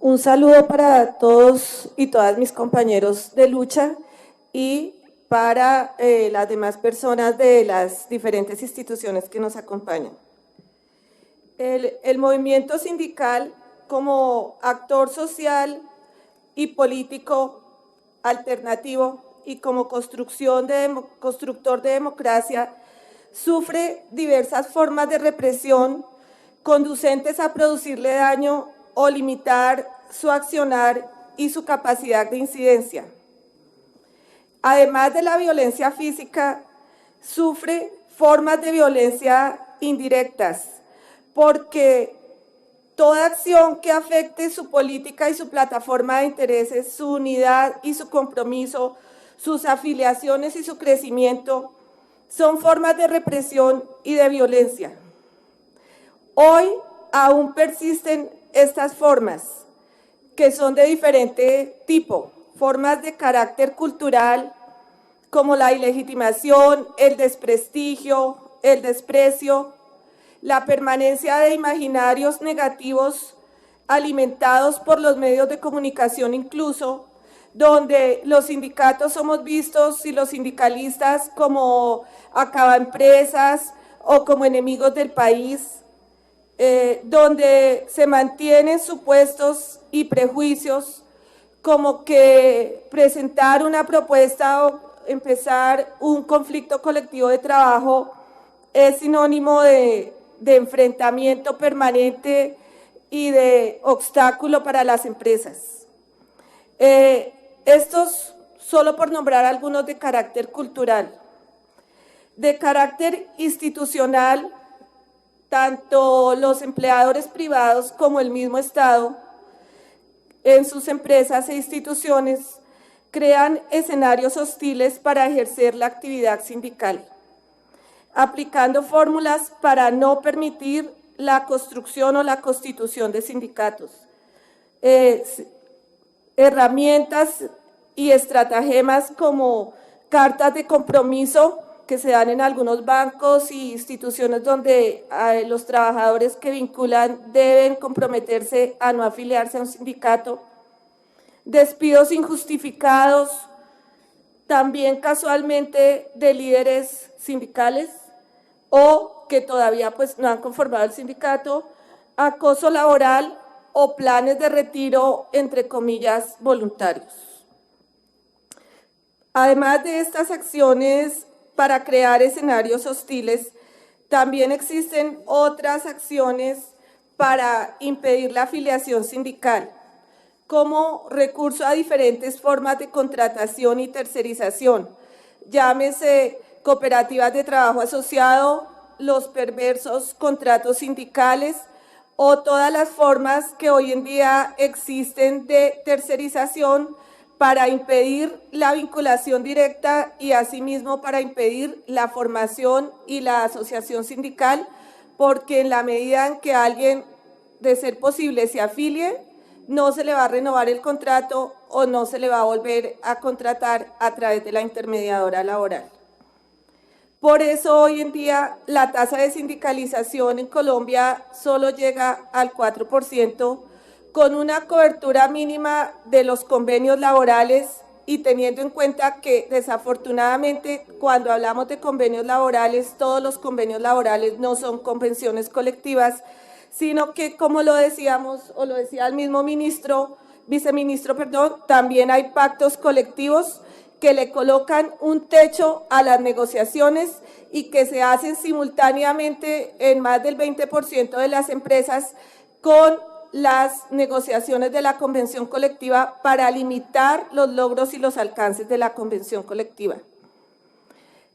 Un saludo para todos y todas mis compañeros de lucha y para las demás personas de las diferentes instituciones que nos acompañan. El movimiento sindical como actor social y político alternativo y como constructor de democracia sufre diversas formas de represión conducentes a producirle daño o limitar su accionar y su capacidad de incidencia. Además de la violencia física, sufre formas de violencia indirectas, porque toda acción que afecte su política y su plataforma de intereses, su unidad y su compromiso, sus afiliaciones y su crecimiento, son formas de represión y de violencia. Hoy aún persisten estas formas, que son de diferente tipo, formas de carácter cultural, como la ilegitimación, el desprestigio, el desprecio, la permanencia de imaginarios negativos alimentados por los medios de comunicación incluso, donde los sindicatos somos vistos y los sindicalistas como acabaempresas o como enemigos del país, donde se mantienen supuestos y prejuicios como que presentar una propuesta o empezar un conflicto colectivo de trabajo es sinónimo de enfrentamiento permanente y de obstáculo para las empresas. Estos solo por nombrar algunos de carácter cultural. De carácter institucional, tanto los empleadores privados como el mismo Estado, en sus empresas e instituciones, crean escenarios hostiles para ejercer la actividad sindical, aplicando fórmulas para no permitir la construcción o la constitución de sindicatos, herramientas y estratagemas como cartas de compromiso que se dan en algunos bancos y instituciones donde los trabajadores que vinculan deben comprometerse a no afiliarse a un sindicato, despidos injustificados, también casualmente de líderes sindicales o que todavía pues no han conformado el sindicato, acoso laboral o planes de retiro, entre comillas, voluntarios. Además de estas acciones para crear escenarios hostiles, también existen otras acciones para impedir la afiliación sindical, como recurso a diferentes formas de contratación y tercerización, llámese cooperativas de trabajo asociado, los perversos contratos sindicales o todas las formas que hoy en día existen de tercerización para impedir la vinculación directa y asimismo para impedir la formación y la asociación sindical, porque en la medida en que alguien, de ser posible, se afilie, no se le va a renovar el contrato o no se le va a volver a contratar a través de la intermediadora laboral. Por eso hoy en día la tasa de sindicalización en Colombia solo llega al 4%, con una cobertura mínima de los convenios laborales y teniendo en cuenta que desafortunadamente cuando hablamos de convenios laborales, todos los convenios laborales no son convenciones colectivas, sino que, como lo decíamos, o lo decía el mismo viceministro, también hay pactos colectivos que le colocan un techo a las negociaciones y que se hacen simultáneamente en más del 20% de las empresas con las negociaciones de la convención colectiva para limitar los logros y los alcances de la convención colectiva.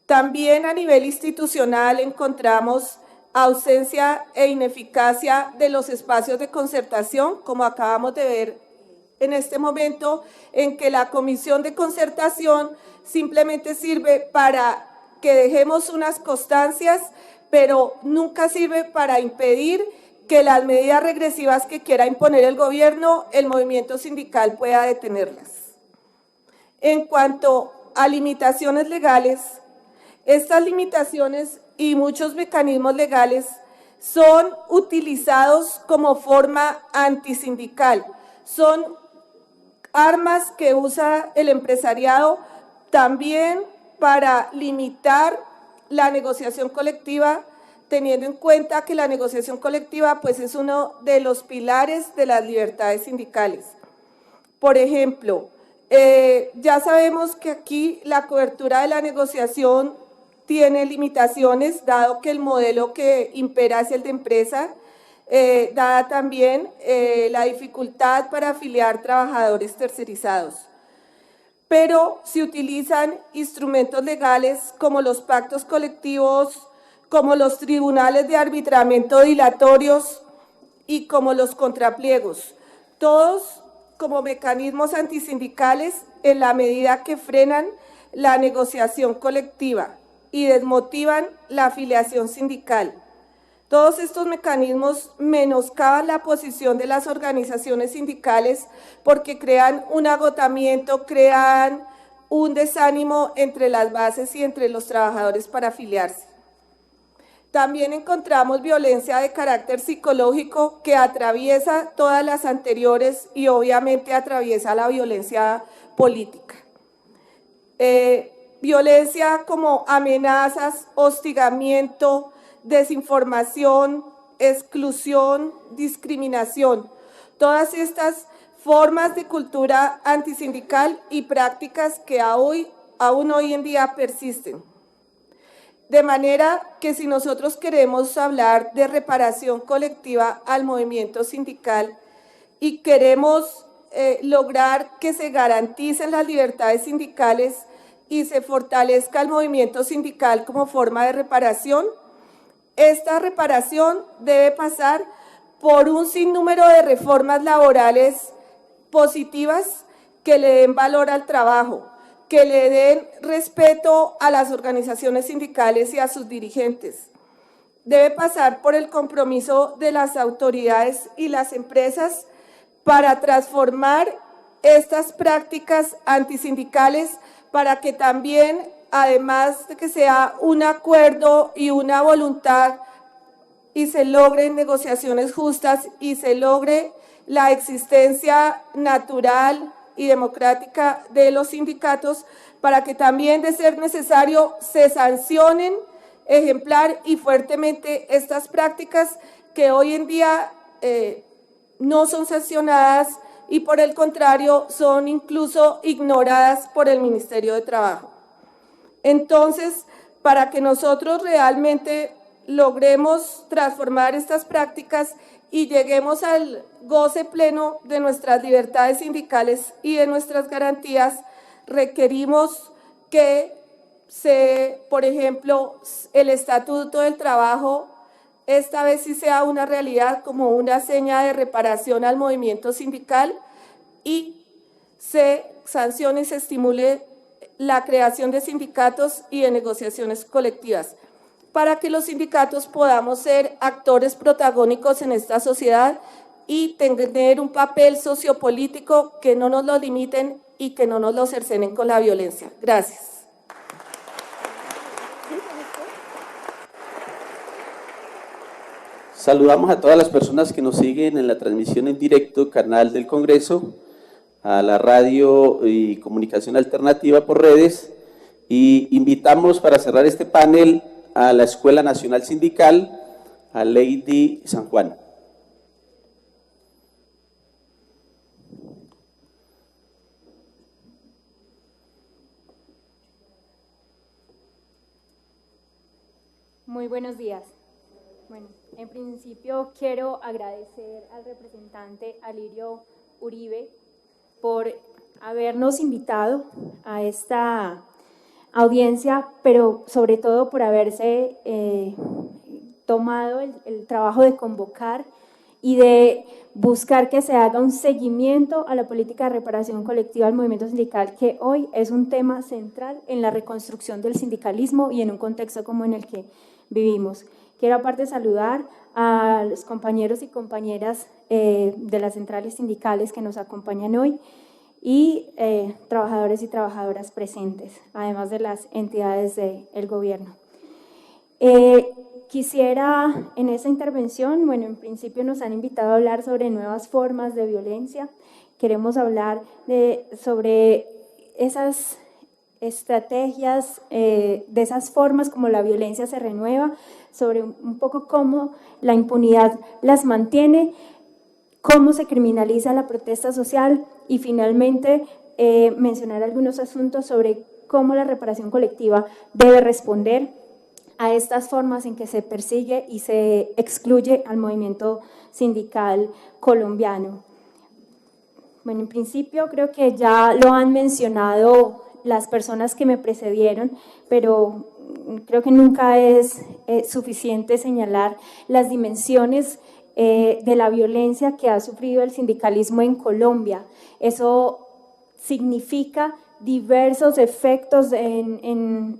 También a nivel institucional encontramos ausencia e ineficacia de los espacios de concertación, como acabamos de ver en este momento, en que la comisión de concertación simplemente sirve para que dejemos unas constancias, pero nunca sirve para impedir que las medidas regresivas que quiera imponer el gobierno, el movimiento sindical pueda detenerlas. En cuanto a limitaciones legales, estas limitaciones y muchos mecanismos legales son utilizados como forma antisindical, son armas que usa el empresariado también para limitar la negociación colectiva, teniendo en cuenta que la negociación colectiva pues, es uno de los pilares de las libertades sindicales. Por ejemplo, ya sabemos que aquí la cobertura de la negociación tiene limitaciones, dado que el modelo que impera es el de empresa, dada también la dificultad para afiliar trabajadores tercerizados. Pero se utilizan instrumentos legales como los pactos colectivos, como los tribunales de arbitramiento dilatorios y como los contrapliegos, todos como mecanismos antisindicales en la medida que frenan la negociación colectiva y desmotivan la afiliación sindical. Todos estos mecanismos menoscaban la posición de las organizaciones sindicales porque crean un agotamiento, crean un desánimo entre las bases y entre los trabajadores para afiliarse. También encontramos violencia de carácter psicológico que atraviesa todas las anteriores y obviamente atraviesa la violencia política. Violencia como amenazas, hostigamiento, desinformación, exclusión, discriminación. Todas estas formas de cultura antisindical y prácticas que aún hoy en día persisten. De manera que si nosotros queremos hablar de reparación colectiva al movimiento sindical y queremos lograr que se garanticen las libertades sindicales y se fortalezca el movimiento sindical como forma de reparación, esta reparación debe pasar por un sinnúmero de reformas laborales positivas que le den valor al trabajo, que le den respeto a las organizaciones sindicales y a sus dirigentes. Debe pasar por el compromiso de las autoridades y las empresas para transformar estas prácticas antisindicales para que también, además de que sea un acuerdo y una voluntad y se logren negociaciones justas y se logre la existencia natural y democrática de los sindicatos, para que también, de ser necesario, se sancionen ejemplar y fuertemente estas prácticas que hoy en día no son sancionadas y por el contrario son incluso ignoradas por el Ministerio de Trabajo. Entonces, para que nosotros realmente logremos transformar estas prácticas y lleguemos al goce pleno de nuestras libertades sindicales y de nuestras garantías, requerimos que por ejemplo, el Estatuto del Trabajo esta vez sí sea una realidad como una seña de reparación al movimiento sindical y se sancione y se estimule la creación de sindicatos y de negociaciones colectivas, para que los sindicatos podamos ser actores protagónicos en esta sociedad y tener un papel sociopolítico que no nos lo limiten y que no nos lo cercenen con la violencia. Gracias. Saludamos a todas las personas que nos siguen en la transmisión en directo, canal del Congreso, a la radio y comunicación alternativa por redes, y invitamos para cerrar este panel a la Escuela Nacional Sindical, a Lady San Juan. Muy buenos días. Bueno, en principio quiero agradecer al representante Alirio Uribe por habernos invitado a esta audiencia, pero sobre todo por haberse tomado el trabajo de convocar y de buscar que se haga un seguimiento a la política de reparación colectiva del movimiento sindical, que hoy es un tema central en la reconstrucción del sindicalismo y en un contexto como en el que vivimos. Quiero aparte saludar a los compañeros y compañeras de las centrales sindicales que nos acompañan hoy y trabajadores y trabajadoras presentes, además de las entidades del gobierno. Quisiera en esta intervención, bueno, en principio nos han invitado a hablar sobre nuevas formas de violencia queremos hablar sobre esas estrategias, de esas formas como la violencia se renueva, sobre un poco cómo la impunidad las mantiene, cómo se criminaliza la protesta social y finalmente mencionar algunos asuntos sobre cómo la reparación colectiva debe responder a estas formas en que se persigue y se excluye al movimiento sindical colombiano. Bueno, en principio creo que ya lo han mencionado las personas que me precedieron, pero creo que nunca es suficiente señalar las dimensiones de la violencia que ha sufrido el sindicalismo en Colombia. Eso significa diversos efectos en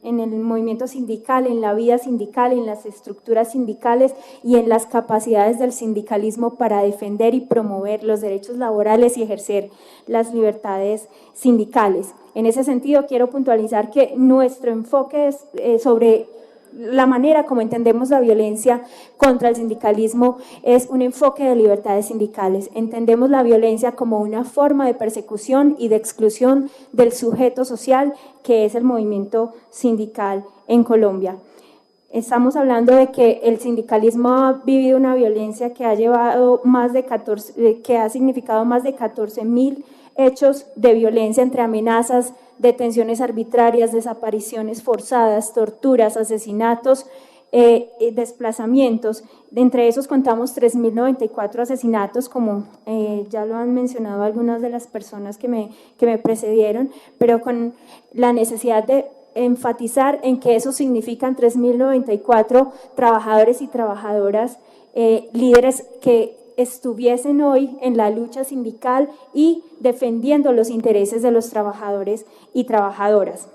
el movimiento sindical, en la vida sindical, en las estructuras sindicales y en las capacidades del sindicalismo para defender y promover los derechos laborales y ejercer las libertades sindicales. En ese sentido, quiero puntualizar que nuestro enfoque es sobre la manera como entendemos la violencia contra el sindicalismo es un enfoque de libertades sindicales. Entendemos la violencia como una forma de persecución y de exclusión del sujeto social que es el movimiento sindical en Colombia. Estamos hablando de que el sindicalismo ha vivido una violencia que ha llevado que ha significado más de 14.000 hechos de violencia entre amenazas, detenciones arbitrarias, desapariciones forzadas, torturas, asesinatos, desplazamientos. Entre esos contamos 3.094 asesinatos, como ya lo han mencionado algunas de las personas que me precedieron, pero con la necesidad de enfatizar en que eso significan 3.094 trabajadores y trabajadoras, líderes que estuviesen hoy en la lucha sindical y defendiendo los intereses de los trabajadores y trabajadoras.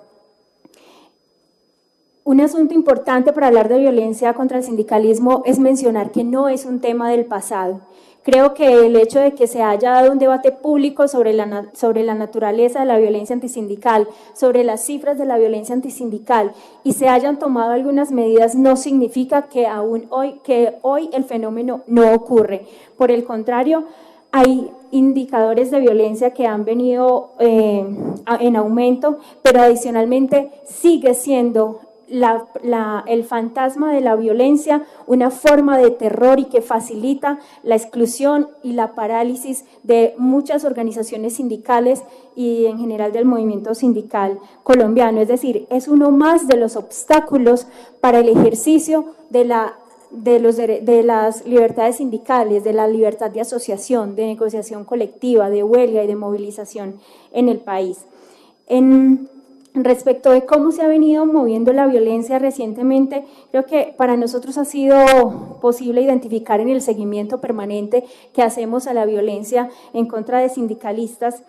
Un asunto importante para hablar de violencia contra el sindicalismo es mencionar que no es un tema del pasado. Creo que el hecho de que se haya dado un debate público sobre la naturaleza de la violencia antisindical, sobre las cifras de la violencia antisindical y se hayan tomado algunas medidas no significa que hoy el fenómeno no ocurre. Por el contrario, hay indicadores de violencia que han venido en aumento, pero adicionalmente sigue siendo el fantasma de la violencia una forma de terror y que facilita la exclusión y la parálisis de muchas organizaciones sindicales y en general del movimiento sindical colombiano. Es decir, es uno más de los obstáculos para el ejercicio de las libertades sindicales, de la libertad de asociación, de negociación colectiva, de huelga y de movilización en el país. Respecto de cómo se ha venido moviendo la violencia recientemente, creo que para nosotros ha sido posible identificar en el seguimiento permanente que hacemos a la violencia en contra de sindicalistas,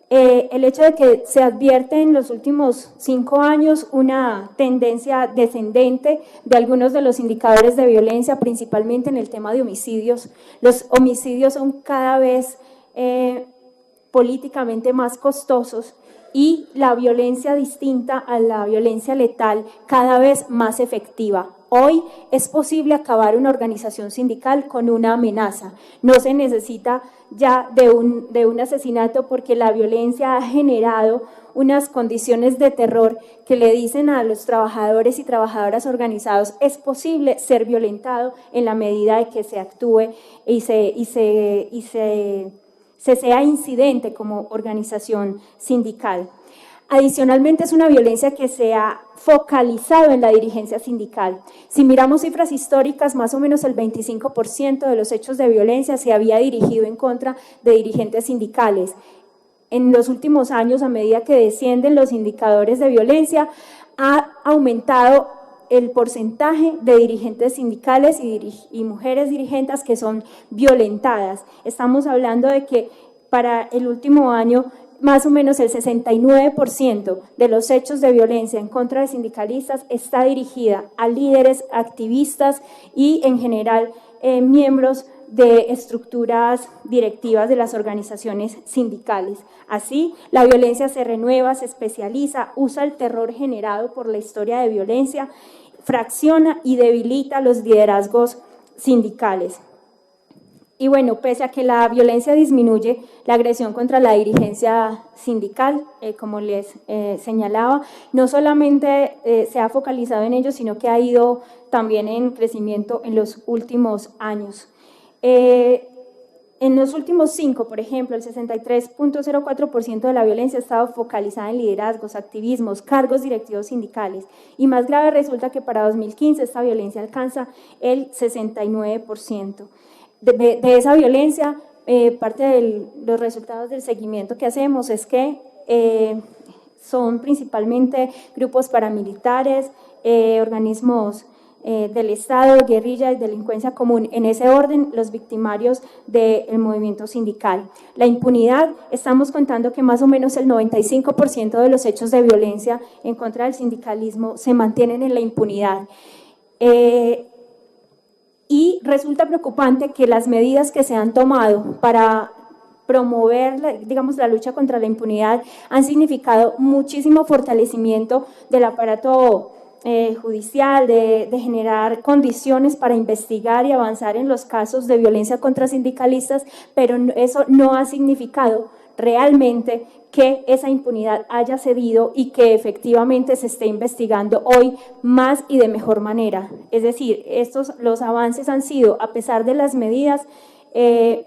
el hecho de que se advierte en los últimos 5 años una tendencia descendente de algunos de los indicadores de violencia, principalmente en el tema de homicidios. Los homicidios son cada vez políticamente más costosos y la violencia distinta a la violencia letal cada vez más efectiva. Hoy es posible acabar una organización sindical con una amenaza. No se necesita ya de un asesinato porque la violencia ha generado unas condiciones de terror que le dicen a los trabajadores y trabajadoras organizados es posible ser violentado en la medida de que se actúe y se sea incidente como organización sindical. Adicionalmente, es una violencia que se ha focalizado en la dirigencia sindical. Si miramos cifras históricas, más o menos el 25% de los hechos de violencia se había dirigido en contra de dirigentes sindicales. En los últimos años, a medida que descienden los indicadores de violencia, ha aumentado el porcentaje de dirigentes sindicales y mujeres dirigentes que son violentadas. Estamos hablando de que para el último año más o menos el 69% de los hechos de violencia en contra de sindicalistas está dirigida a líderes, activistas y en general miembros de estructuras directivas de las organizaciones sindicales. Así, la violencia se renueva, se especializa, usa el terror generado por la historia de violencia, fracciona y debilita los liderazgos sindicales. Y bueno, pese a que la violencia disminuye, la agresión contra la dirigencia sindical, como les señalaba, no solamente se ha focalizado en ello, sino que ha ido también en crecimiento en los últimos años. En los últimos 5, por ejemplo, el 63.04% de la violencia ha estado focalizada en liderazgos, activismos, cargos directivos sindicales. Y más grave resulta que para 2015 esta violencia alcanza el 69%. De esa violencia, parte de los resultados del seguimiento que hacemos es que son principalmente grupos paramilitares, organismos del Estado, guerrilla y delincuencia común, en ese orden los victimarios del movimiento sindical. La impunidad, estamos contando que más o menos el 95% de los hechos de violencia en contra del sindicalismo se mantienen en la impunidad. Y resulta preocupante que las medidas que se han tomado para promover, digamos, la lucha contra la impunidad han significado muchísimo fortalecimiento del aparato judicial, de generar condiciones para investigar y avanzar en los casos de violencia contra sindicalistas, pero eso no ha significado realmente que esa impunidad haya cedido y que efectivamente se esté investigando hoy más y de mejor manera. Es decir, los avances han sido, a pesar de las medidas,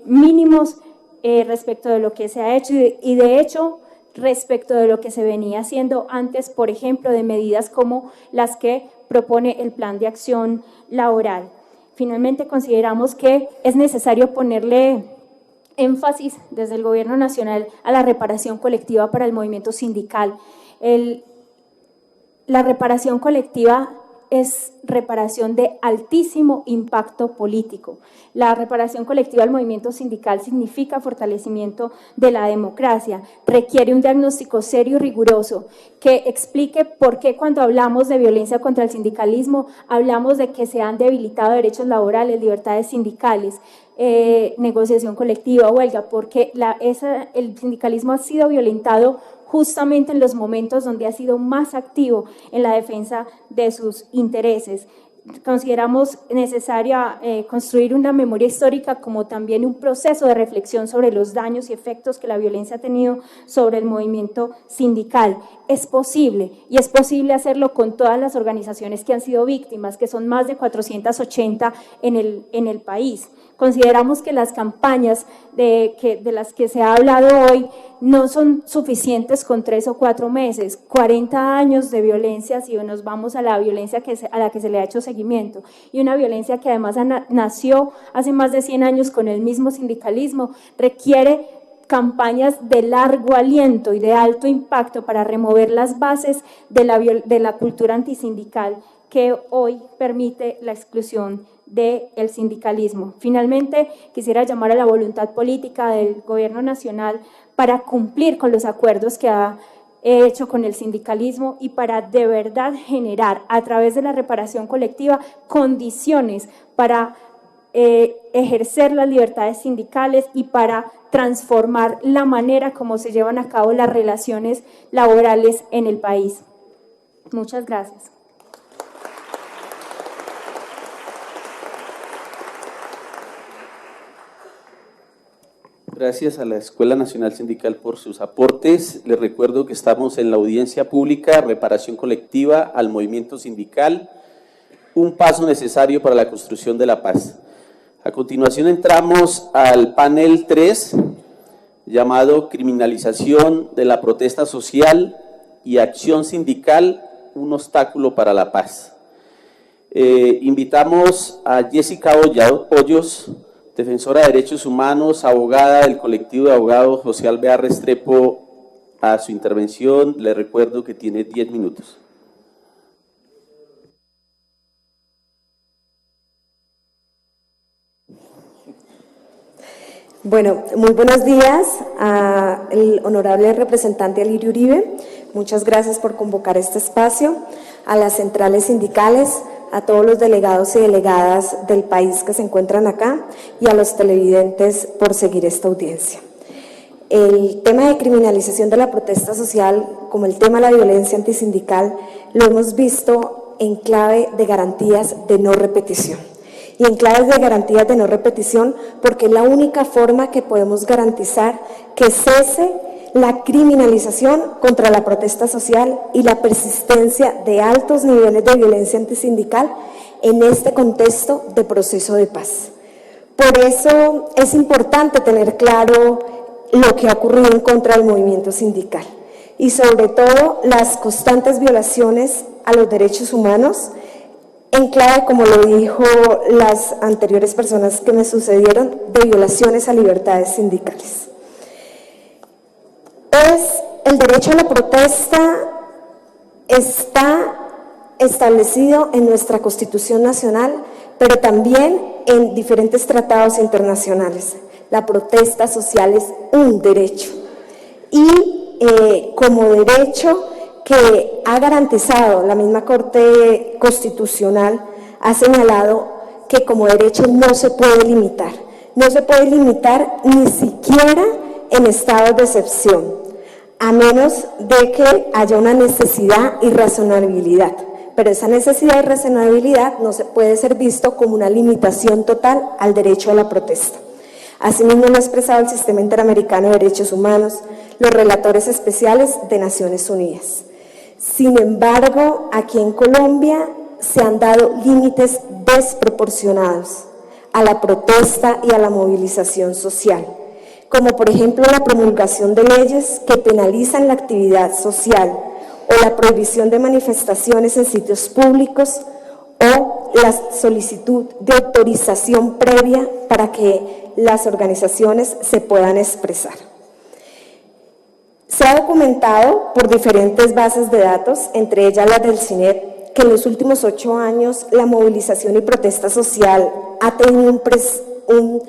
mínimos respecto de lo que se ha hecho y de hecho respecto de lo que se venía haciendo antes, por ejemplo, de medidas como las que propone el Plan de Acción Laboral. Finalmente, consideramos que es necesario ponerle énfasis desde el Gobierno Nacional a la reparación colectiva para el movimiento sindical. La reparación colectiva es reparación de altísimo impacto político. La reparación colectiva del movimiento sindical significa fortalecimiento de la democracia, requiere un diagnóstico serio y riguroso que explique por qué cuando hablamos de violencia contra el sindicalismo hablamos de que se han debilitado derechos laborales, libertades sindicales, negociación colectiva, huelga, porque el sindicalismo ha sido violentado justamente en los momentos donde ha sido más activo en la defensa de sus intereses. Consideramos necesaria construir una memoria histórica como también un proceso de reflexión sobre los daños y efectos que la violencia ha tenido sobre el movimiento sindical. Es posible, y es posible hacerlo con todas las organizaciones que han sido víctimas, que son más de 480 en el país. Consideramos que las campañas de las que se ha hablado hoy no son suficientes con 3 o 4 meses, 40 años de violencia, si nos vamos a la violencia a la que se le ha hecho seguimiento, y una violencia que además nació hace más de 100 años con el mismo sindicalismo, requiere campañas de largo aliento y de alto impacto para remover las bases de la cultura antisindical que hoy permite la exclusión del sindicalismo. Finalmente, quisiera llamar a la voluntad política del Gobierno Nacional para cumplir con los acuerdos que ha hecho con el sindicalismo y para de verdad generar a través de la reparación colectiva condiciones para ejercer las libertades sindicales y para transformar la manera como se llevan a cabo las relaciones laborales en el país. Muchas gracias. Gracias a la Escuela Nacional Sindical por sus aportes. Les recuerdo que estamos en la audiencia pública, reparación colectiva al movimiento sindical, un paso necesario para la construcción de la paz. A continuación entramos al panel 3, llamado Criminalización de la protesta social y acción sindical, un obstáculo para la paz. Invitamos a Jessica Hoyos, defensora de derechos humanos, abogada del colectivo de abogados José Alvear Restrepo, a su intervención. Le recuerdo que tiene 10 minutos. Bueno, muy buenos días al honorable representante Alirio Uribe. Muchas gracias por convocar este espacio, a las centrales sindicales, a todos los delegados y delegadas del país que se encuentran acá y a los televidentes por seguir esta audiencia. El tema de criminalización de la protesta social, como el tema de la violencia antisindical, lo hemos visto en clave de garantías de no repetición. y en claves de garantías de no repetición, porque es la única forma que podemos garantizar que cese la criminalización contra la protesta social y la persistencia de altos niveles de violencia antisindical en este contexto de proceso de paz. Por eso es importante tener claro lo que ha ocurrido en contra del movimiento sindical y sobre todo las constantes violaciones a los derechos humanos en clave, como lo dijo las anteriores personas que me sucedieron, de violaciones a libertades sindicales. El derecho a la protesta está establecido en nuestra Constitución Nacional, pero también en diferentes tratados internacionales. La protesta social es un derecho y como derecho que ha garantizado la misma Corte Constitucional, ha señalado que como derecho no se puede limitar. No se puede limitar ni siquiera en estados de excepción, a menos de que haya una necesidad y razonabilidad. Pero esa necesidad y razonabilidad no se puede ser visto como una limitación total al derecho a la protesta. Asimismo lo ha expresado el Sistema Interamericano de Derechos Humanos, los relatores especiales de Naciones Unidas. Sin embargo, aquí en Colombia se han dado límites desproporcionados a la protesta y a la movilización social, como por ejemplo la promulgación de leyes que penalizan la actividad social o la prohibición de manifestaciones en sitios públicos o la solicitud de autorización previa para que las organizaciones se puedan expresar. Se ha documentado por diferentes bases de datos, entre ellas la del CINET, que en los últimos 8 años la movilización y protesta social ha tenido un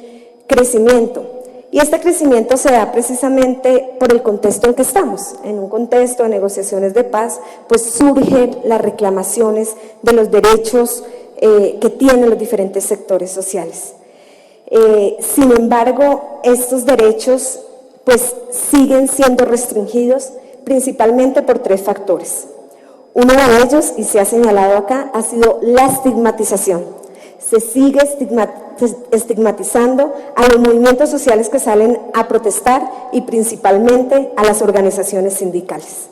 crecimiento. Y este crecimiento se da precisamente por el contexto en que estamos. En un contexto de negociaciones de paz, pues surgen las reclamaciones de los derechos que tienen los diferentes sectores sociales. Sin embargo, estos derechos pues siguen siendo restringidos principalmente por 3 factores. Uno de ellos, y se ha señalado acá, ha sido la estigmatización. Se sigue estigmatizando a los movimientos sociales que salen a protestar y principalmente a las organizaciones sindicales.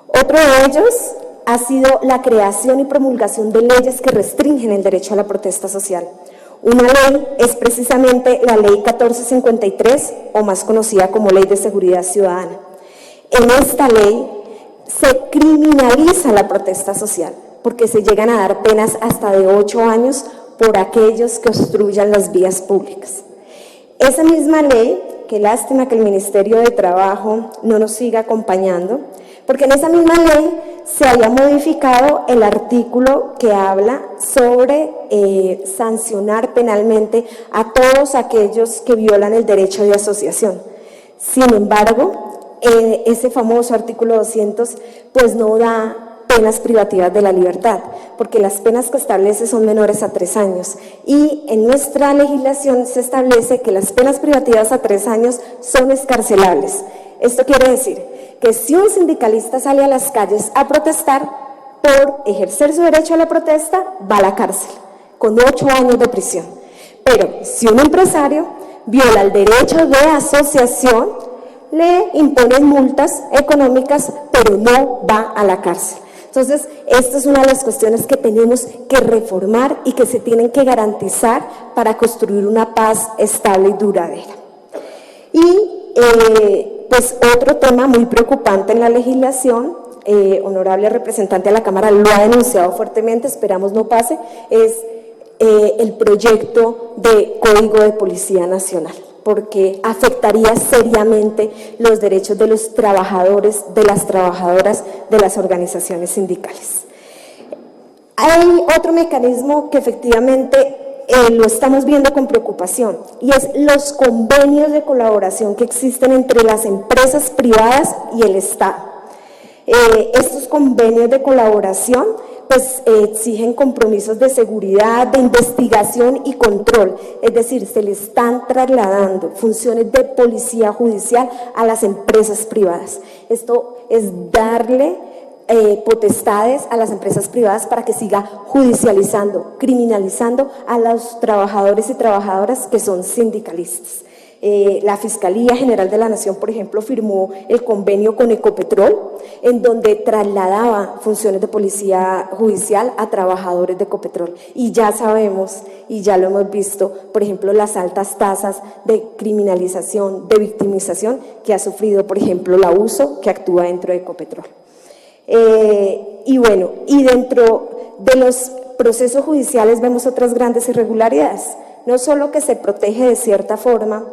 Otro de ellos ha sido la creación y promulgación de leyes que restringen el derecho a la protesta social. Una ley es precisamente la Ley 1453, o más conocida como Ley de Seguridad Ciudadana. En esta ley se criminaliza la protesta social, porque se llegan a dar penas hasta de 8 años por aquellos que obstruyan las vías públicas. Esa misma ley, qué lástima que el Ministerio de Trabajo no nos siga acompañando, porque en esa misma ley se había modificado el artículo que habla sobre sancionar penalmente a todos aquellos que violan el derecho de asociación. Sin embargo, ese famoso artículo 200 pues no da penas privativas de la libertad, porque las penas que establece son menores a 3 años y en nuestra legislación se establece que las penas privativas a 3 años son excarcelables. Esto quiere decir que si un sindicalista sale a las calles a protestar por ejercer su derecho a la protesta, va a la cárcel con 8 años de prisión. Pero si un empresario viola el derecho de asociación, le imponen multas económicas, pero no va a la cárcel. Entonces, esta es una de las cuestiones que tenemos que reformar y que se tienen que garantizar para construir una paz estable y duradera. Y pues otro tema muy preocupante en la legislación, honorable representante de la Cámara lo ha denunciado fuertemente, esperamos no pase, es el proyecto de Código de Policía Nacional, porque afectaría seriamente los derechos de los trabajadores, de las trabajadoras, de las organizaciones sindicales. Hay otro mecanismo que efectivamente lo estamos viendo con preocupación y es los convenios de colaboración que existen entre las empresas privadas y el Estado. Estos convenios de colaboración pues exigen compromisos de seguridad, de investigación y control, es decir, se le están trasladando funciones de policía judicial a las empresas privadas. Esto es darle potestades a las empresas privadas para que siga judicializando, criminalizando a los trabajadores y trabajadoras que son sindicalistas. La Fiscalía General de la Nación, por ejemplo, firmó el convenio con Ecopetrol, en donde trasladaba funciones de policía judicial a trabajadores de Ecopetrol. Y ya sabemos, y ya lo hemos visto, por ejemplo, las altas tasas de criminalización, de victimización que ha sufrido, por ejemplo, la USO, que actúa dentro de Ecopetrol. Y bueno, y dentro de los procesos judiciales vemos otras grandes irregularidades. No solo que se protege de cierta forma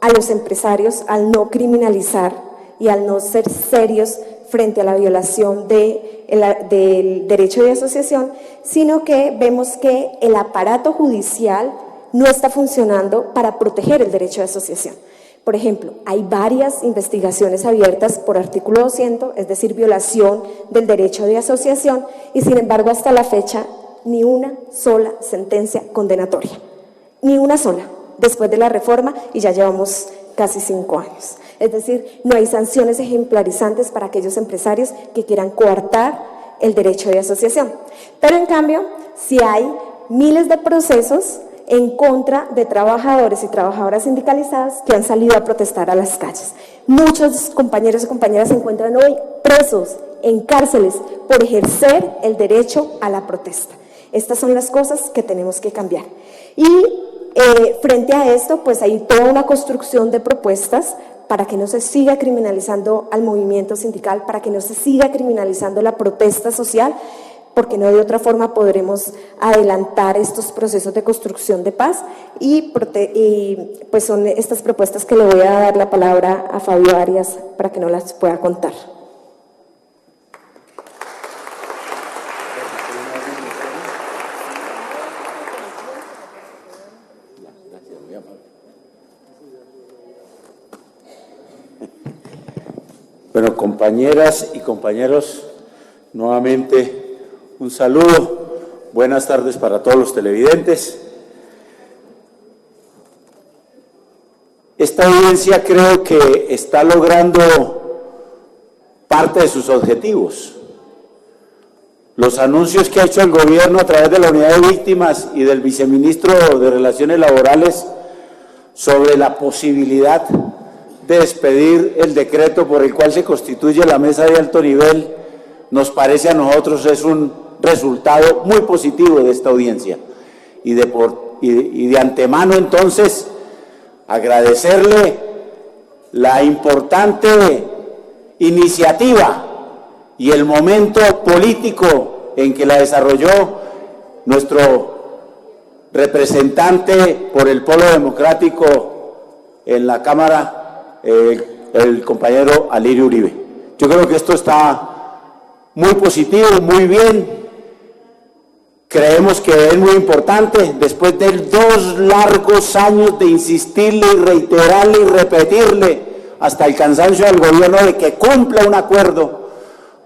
a los empresarios al no criminalizar y al no ser serios frente a la violación del derecho de asociación, sino que vemos que el aparato judicial no está funcionando para proteger el derecho de asociación. Por ejemplo, hay varias investigaciones abiertas por artículo 200, es decir, violación del derecho de asociación, y sin embargo hasta la fecha ni una sola sentencia condenatoria, ni una sola, después de la reforma, y ya llevamos casi 5 años. Es decir, no hay sanciones ejemplarizantes para aquellos empresarios que quieran coartar el derecho de asociación. Pero en cambio, sí hay miles de procesos en contra de trabajadores y trabajadoras sindicalizadas que han salido a protestar a las calles. Muchos compañeros y compañeras se encuentran hoy presos en cárceles por ejercer el derecho a la protesta. Estas son las cosas que tenemos que cambiar. Y frente a esto, pues hay toda una construcción de propuestas para que no se siga criminalizando al movimiento sindical, para que no se siga criminalizando la protesta social, porque no de otra forma podremos adelantar estos procesos de construcción de paz y pues son estas propuestas que le voy a dar la palabra a Fabio Arias para que nos las pueda contar. Bueno, compañeras y compañeros, nuevamente un saludo, buenas tardes para todos los televidentes. Esta audiencia creo que está logrando parte de sus objetivos. Los anuncios que ha hecho el gobierno a través de la unidad de víctimas y del viceministro de Relaciones Laborales sobre la posibilidad de despedir el decreto por el cual se constituye la mesa de alto nivel, nos parece a nosotros es un resultado muy positivo de esta audiencia. Y de antemano entonces agradecerle la importante iniciativa y el momento político en que la desarrolló nuestro representante por el Polo Democrático en la Cámara, el compañero Alirio Uribe. Yo creo que esto está muy positivo, muy bien. Creemos que es muy importante, después de 2 largos años de insistirle y reiterarle y repetirle hasta el cansancio al gobierno de que cumpla un acuerdo,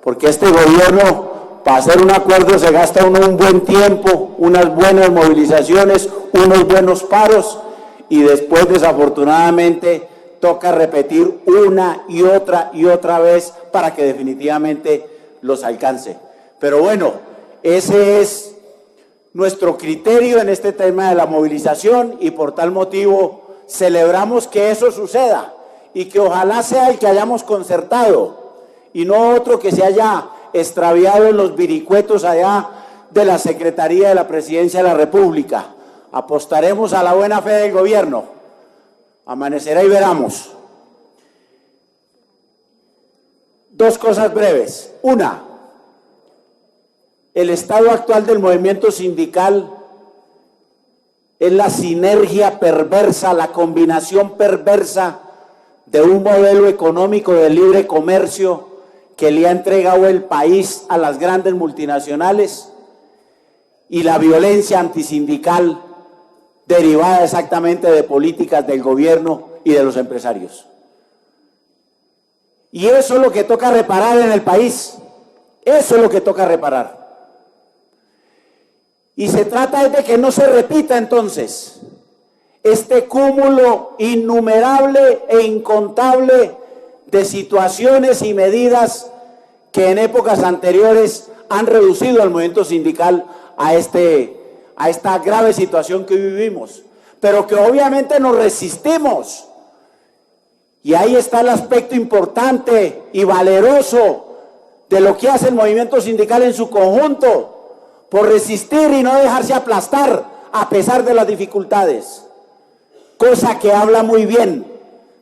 porque este gobierno, para hacer un acuerdo se gasta uno un buen tiempo, unas buenas movilizaciones, unos buenos paros, y después desafortunadamente toca repetir una y otra vez para que definitivamente los alcance. Pero bueno, ese es nuestro criterio en este tema de la movilización y por tal motivo celebramos que eso suceda y que ojalá sea el que hayamos concertado y no otro que se haya extraviado en los viricuetos allá de la Secretaría de la Presidencia de la República. Apostaremos a la buena fe del gobierno. Amanecerá y veremos. 2 cosas breves. Una, el estado actual del movimiento sindical es la sinergia perversa, la combinación perversa de un modelo económico de libre comercio que le ha entregado el país a las grandes multinacionales y la violencia antisindical derivada exactamente de políticas del gobierno y de los empresarios. Y eso es lo que toca reparar en el país, eso es lo que toca reparar. Y se trata de que no se repita entonces este cúmulo innumerable e incontable de situaciones y medidas que en épocas anteriores han reducido al movimiento sindical a esta grave situación que vivimos, pero que obviamente nos resistimos. Y ahí está el aspecto importante y valeroso de lo que hace el movimiento sindical en su conjunto, por resistir y no dejarse aplastar a pesar de las dificultades, cosa que habla muy bien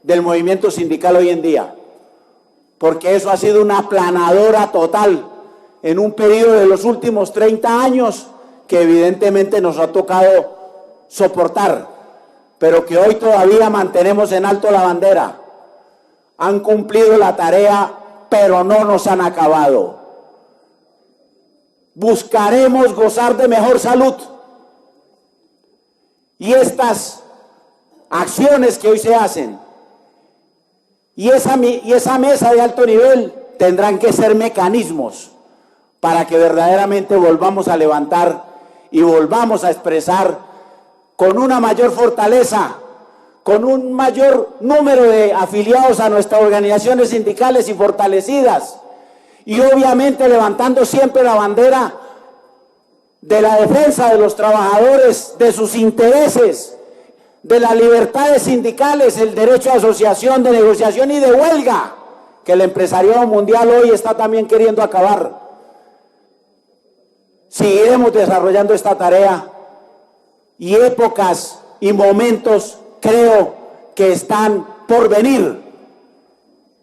del movimiento sindical hoy en día, porque eso ha sido una aplanadora total en un periodo de los últimos 30 años que evidentemente nos ha tocado soportar, pero que hoy todavía mantenemos en alto la bandera. Han cumplido la tarea, pero no nos han acabado. Buscaremos gozar de mejor salud. Y estas acciones que hoy se hacen, y esa mesa de alto nivel, tendrán que ser mecanismos para que verdaderamente volvamos a levantar y volvamos a expresar con una mayor fortaleza, con un mayor número de afiliados a nuestras organizaciones sindicales y fortalecidas, y obviamente levantando siempre la bandera de la defensa de los trabajadores, de sus intereses, de las libertades sindicales, el derecho a asociación, de negociación y de huelga, que el empresariado mundial hoy está también queriendo acabar. Seguiremos desarrollando esta tarea, y épocas y momentos creo que están por venir,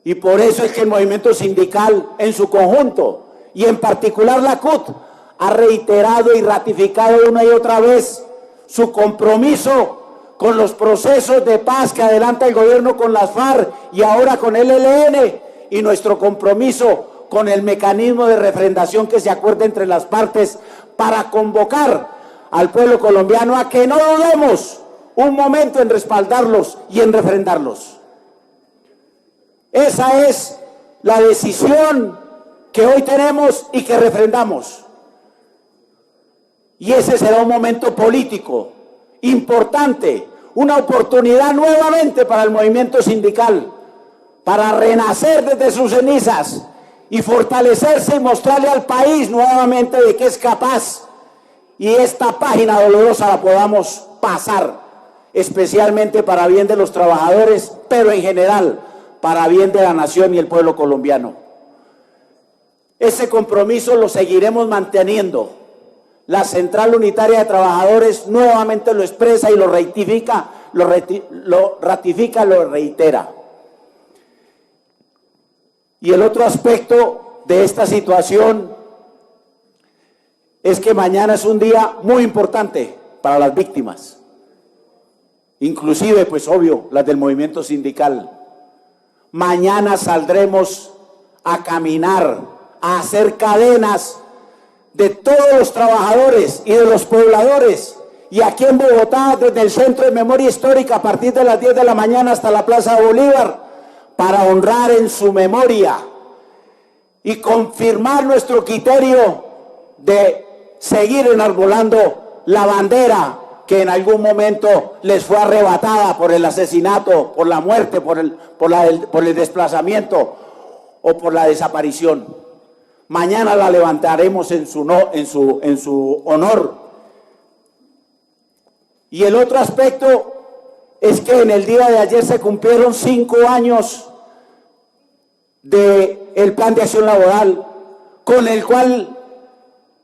y por eso es que el movimiento sindical en su conjunto, y en particular la CUT, ha reiterado y ratificado una y otra vez su compromiso con los procesos de paz que adelanta el gobierno con las FARC y ahora con el ELN, y nuestro compromiso con el mecanismo de refrendación que se acuerde entre las partes, para convocar al pueblo colombiano a que no dudemos un momento en respaldarlos y en refrendarlos. Esa es la decisión que hoy tenemos y que refrendamos. Y ese será un momento político importante, una oportunidad nuevamente para el movimiento sindical, para renacer desde sus cenizas y fortalecerse y mostrarle al país nuevamente de que es capaz, y esta página dolorosa la podamos pasar, especialmente para bien de los trabajadores, pero en general para bien de la nación y el pueblo colombiano. Ese compromiso lo seguiremos manteniendo. La Central Unitaria de Trabajadores nuevamente lo expresa y lo ratifica, lo reitera. Y el otro aspecto de esta situación es que mañana es un día muy importante para las víctimas, inclusive, pues obvio, las del movimiento sindical. Mañana saldremos a caminar, a hacer cadenas de todos los trabajadores y de los pobladores, y aquí en Bogotá, desde el Centro de Memoria Histórica, a partir de las 10 de la mañana hasta la Plaza Bolívar, para honrar en su memoria y confirmar nuestro criterio de seguir enarbolando la bandera que en algún momento les fue arrebatada por el asesinato, por la muerte, por el desplazamiento o por la desaparición. Mañana la levantaremos en su honor. Y el otro aspecto es que en el día de ayer se cumplieron 5 años del Plan de Acción Laboral, con el cual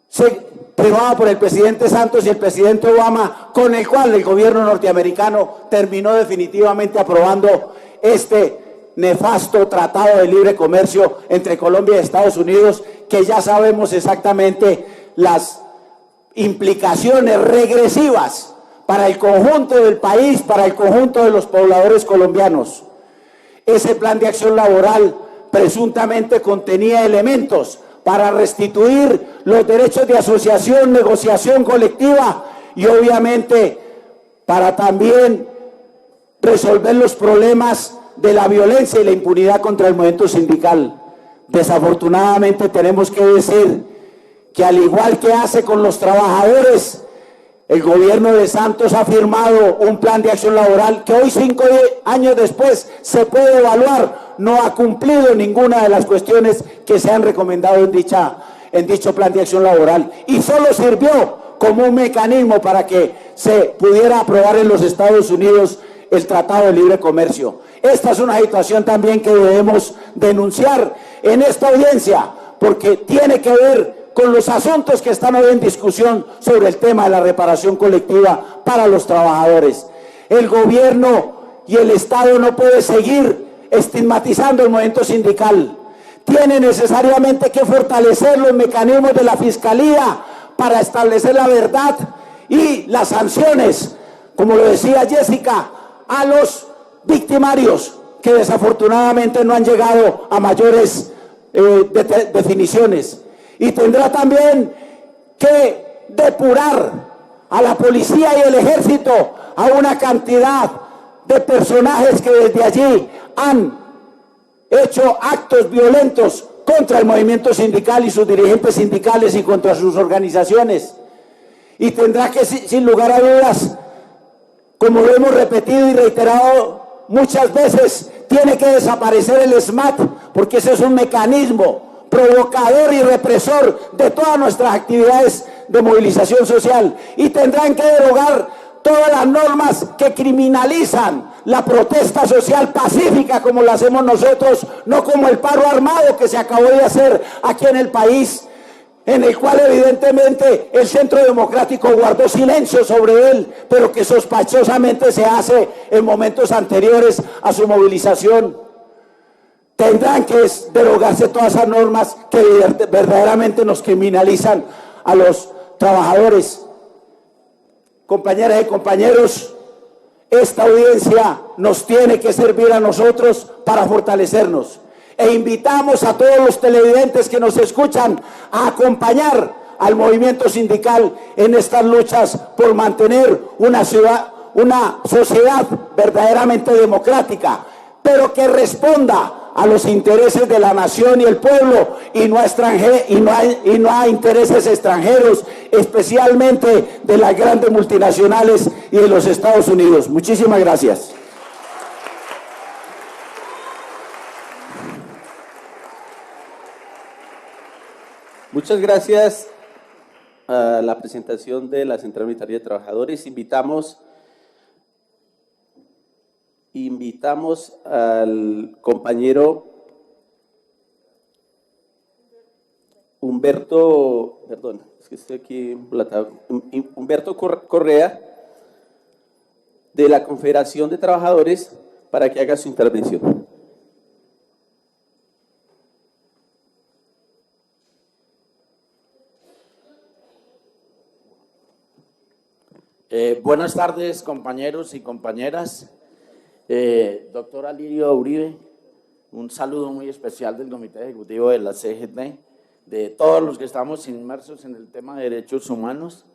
se firmaba por el presidente Santos y el presidente Obama, con el cual el gobierno norteamericano terminó definitivamente aprobando este nefasto tratado de libre comercio entre Colombia y Estados Unidos, que ya sabemos exactamente las implicaciones regresivas para el conjunto del país, para el conjunto de los pobladores colombianos. Ese plan de acción laboral presuntamente contenía elementos para restituir los derechos de asociación, negociación colectiva y obviamente para también resolver los problemas de la violencia y la impunidad contra el movimiento sindical. Desafortunadamente tenemos que decir que al igual que hace con los trabajadores, el gobierno de Santos ha firmado un plan de acción laboral que hoy, 5 años después, se puede evaluar, no ha cumplido ninguna de las cuestiones que se han recomendado en dicho plan de acción laboral, y solo sirvió como un mecanismo para que se pudiera aprobar en los Estados Unidos el Tratado de Libre Comercio. Esta es una situación también que debemos denunciar en esta audiencia, porque tiene que ver con los asuntos que están hoy en discusión sobre el tema de la reparación colectiva para los trabajadores. El gobierno y el Estado no puede seguir estigmatizando el movimiento sindical. Tiene necesariamente que fortalecer los mecanismos de la Fiscalía para establecer la verdad y las sanciones, como lo decía Jessica, a los victimarios que desafortunadamente no han llegado a mayores definiciones. Y tendrá también que depurar a la policía y el ejército, a una cantidad de personajes que desde allí han hecho actos violentos contra el movimiento sindical y sus dirigentes sindicales y contra sus organizaciones. Y tendrá que, sin lugar a dudas, como lo hemos repetido y reiterado muchas veces, tiene que desaparecer el SMAT, porque ese es un mecanismo provocador y represor de todas nuestras actividades de movilización social. Y tendrán que derogar todas las normas que criminalizan la protesta social pacífica como la hacemos nosotros, no como el paro armado que se acabó de hacer aquí en el país, en el cual evidentemente el Centro Democrático guardó silencio sobre él, pero que sospechosamente se hace en momentos anteriores a su movilización. Tendrán que derogarse todas esas normas que verdaderamente nos criminalizan a los trabajadores. Compañeras y compañeros, esta audiencia nos tiene que servir a nosotros para fortalecernos. E invitamos a todos los televidentes que nos escuchan a acompañar al movimiento sindical en estas luchas por mantener una sociedad verdaderamente democrática, pero que responda a los intereses de la nación y el pueblo, y no a intereses extranjeros, especialmente de las grandes multinacionales y de los Estados Unidos. Muchísimas gracias. Muchas gracias a la presentación de la Central Unitaria de Trabajadores. Invitamos al compañero Humberto Correa, de la Confederación de Trabajadores, para que haga su intervención. Buenas tardes, compañeros y compañeras. Doctor Alirio Uribe, un saludo muy especial del Comité Ejecutivo de la CGT, de todos los que estamos inmersos en el tema de derechos humanos,